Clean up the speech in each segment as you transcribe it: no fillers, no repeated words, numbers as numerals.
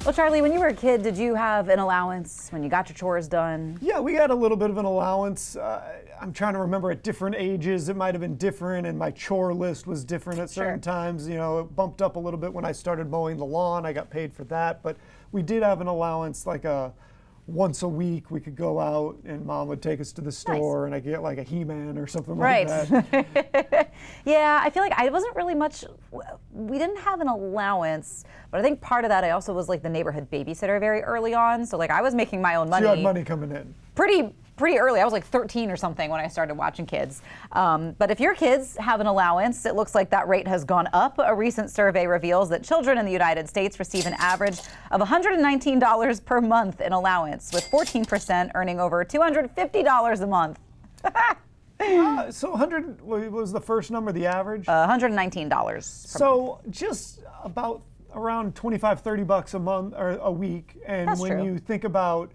Well, Charlie, when you were a kid, did you have an allowance when you got your chores done? Yeah, we had a little bit of an allowance. I'm trying to remember at different ages, it might have been different, and my chore list was different at certain times. You know, it bumped up a little bit when I started mowing the lawn. I got paid for that, but we did have an allowance, like once a week we could go out and Mom would take us to the store and I get like a He-Man or something like that. Yeah, I feel like I wasn't really much, we didn't have an allowance, but I think part of that I also was like the neighborhood babysitter very early on. So like I was making my own money. So you had money coming in. Pretty early. I was like 13 or something when I started watching kids. But if your kids have an allowance, it looks like that rate has gone up. A recent survey reveals that children in the United States receive an average of $119 per month in allowance, with 14% earning over $250 a month. So 100 was the first number, the average? $119. So just about around 25, 30 bucks a month or a week. And That's when true. you think about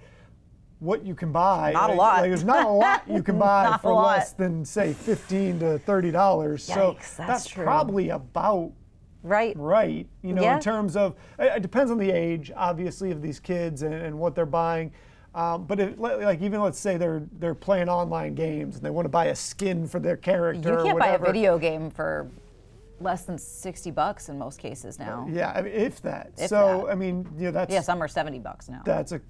what you can buy, Not a lot. Like, there's not a lot you can buy Not for a lot. less than say $15 to $30. So Yikes, that's true. probably about Right. you know, in terms of, it depends on the age, obviously, of these kids and what they're buying. But like even let's say they're playing online games and they want to buy a skin for their character. You can't or buy a whatever. video game for less than $60 in most cases now. Yeah, I mean, if that. If so that. I mean, you know, that's Yeah, some are $70 now. that's a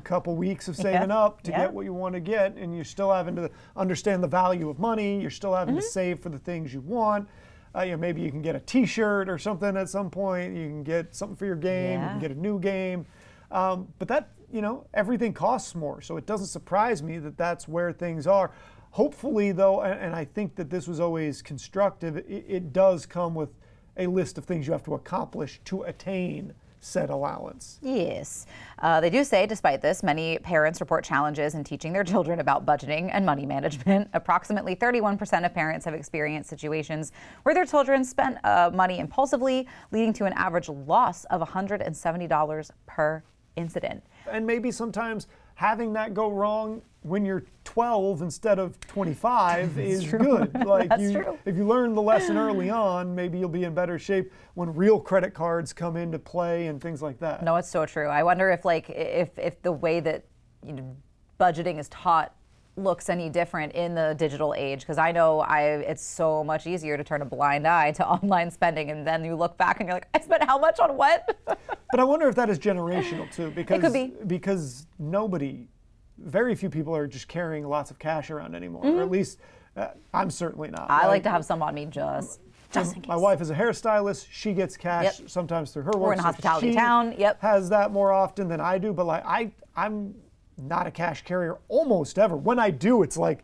couple weeks of saving up to Yeah. get what you want to get, and you're still having to understand the value of money. You're still having Mm-hmm. to save for the things you want. You know, maybe you can get a T-shirt or something at some point. You can get something for your game. You Yeah. can get a new game. But that, you know, everything costs more, so it doesn't surprise me that that's where things are. Hopefully, though, and I think that this was always constructive, it does come with a list of things you have to accomplish to attain said allowance. Yes. They do say, despite this, many parents report challenges in teaching their children about budgeting and money management. Approximately 31% of parents have experienced situations where their children spent money impulsively, leading to an average loss of $170 per incident. And maybe sometimes having that go wrong when you're 12 instead of 25 is good. Like True. If you learn the lesson early on, maybe you'll be in better shape when real credit cards come into play and things like that. No, it's so true. I wonder if if the way that budgeting is taught looks any different in the digital age, because I know it's so much easier to turn a blind eye to online spending, and then you look back and you're like, I spent how much on what? But I wonder if that is generational too, because It could be. Because very few people are just carrying lots of cash around anymore, or at least I'm certainly not. I like to have some on me just in case. My wife is a hairstylist. She gets cash sometimes through her work. We're in a so hospitality she town. Yep. has that more often than I do. But like I'm not a cash carrier almost ever. When I do, it's like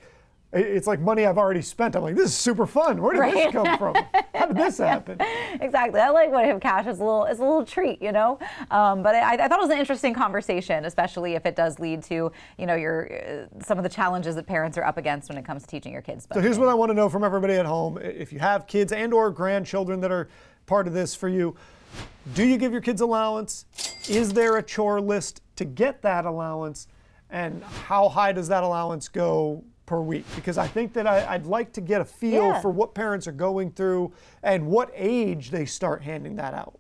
money I've already spent. I'm like, this is super fun. Where did this come from? How did this happen? Exactly. I like when I have cash as a little treat, you know. But I thought it was an interesting conversation, especially if it does lead to some of the challenges that parents are up against when it comes to teaching your kids. So here's what I want to know from everybody at home. If you have kids and or grandchildren that are part of this for you, do you give your kids allowance? Is there a chore list to get that allowance? And how high does that allowance go per week? Because I think that I'd like to get a feel for what parents are going through and what age they start handing that out.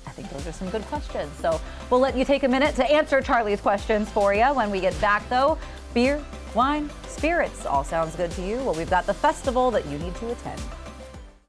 I think those are some good questions. So we'll let you take a minute to answer Charlie's questions for you. When we get back, though, beer, wine, spirits, all sounds good to you? Well, we've got the festival that you need to attend.